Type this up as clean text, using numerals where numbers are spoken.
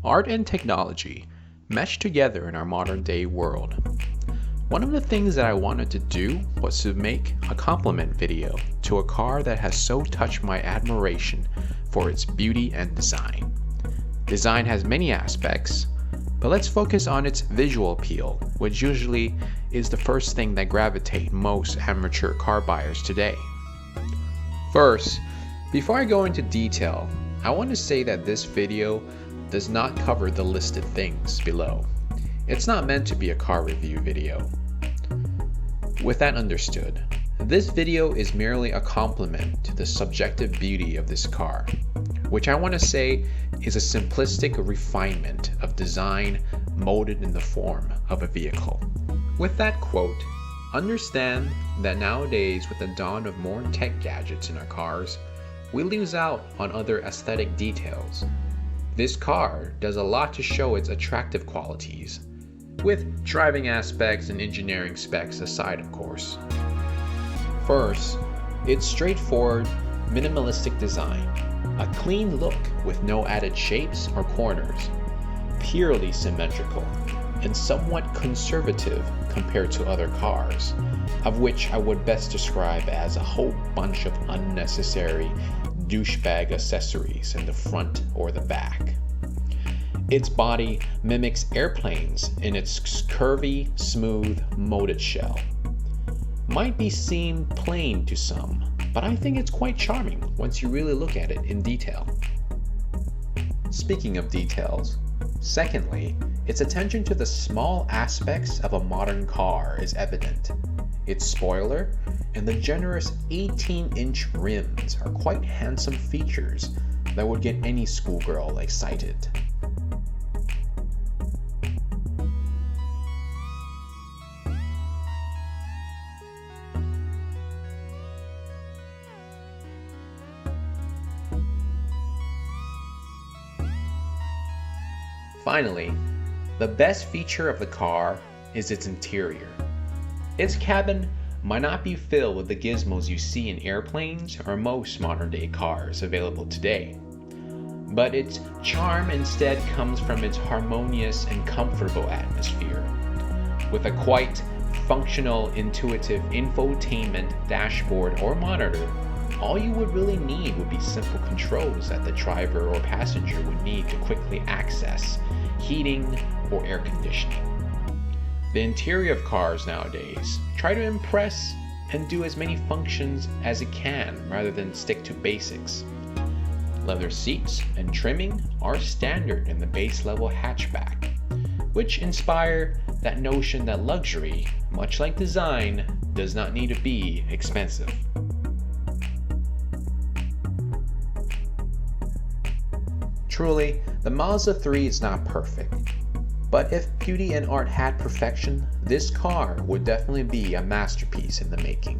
Art and technology mesh together in our modern day world. One of the things that I wanted to do was to make a compliment video to a car that has so touched my admiration for its beauty and design. Design has many aspects, but let's focus on its visual appeal, which usually is the first thing that gravitates most amateur car buyers today. First, before I go into detail, I want to say that this video does not cover the listed things below. It's not meant to be a car review video. With that understood, this video is merely a compliment to the subjective beauty of this car, which I want to say is a simplistic refinement of design molded in the form of a vehicle. With that quote, understand that nowadays with the dawn of more tech gadgets in our cars, we lose out on other aesthetic details. This car does a lot to show its attractive qualities, with driving aspects and engineering specs aside, of course. First, its straightforward, minimalistic design, a clean look with no added shapes or corners, purely symmetrical, and somewhat conservative compared to other cars, of which I would best describe as a whole bunch of unnecessary douchebag accessories in the front or the back. Its body mimics airplanes in its curvy, smooth, molded shell. Might seem plain to some, but I think it's quite charming once you really look at it in detail. Speaking of details, secondly, its attention to the small aspects of a modern car is evident. Its spoiler and the generous 18-inch rims are quite handsome features that would get any schoolgirl excited. Finally, the best feature of the car is its interior. Its cabin might not be filled with the gizmos you see in airplanes or most modern-day cars available today, but its charm instead comes from its harmonious and comfortable atmosphere. With a quite functional, intuitive infotainment dashboard or monitor, all you would really need would be simple controls that the driver or passenger would need to quickly access heating or air conditioning. The interior of cars nowadays try to impress and do as many functions as it can rather than stick to basics. Leather seats and trimming are standard in the base level hatchback, which inspire that notion that luxury, much like design, does not need to be expensive. Truly, the Mazda 3 is not perfect, but if beauty and art had perfection, this car would definitely be a masterpiece in the making.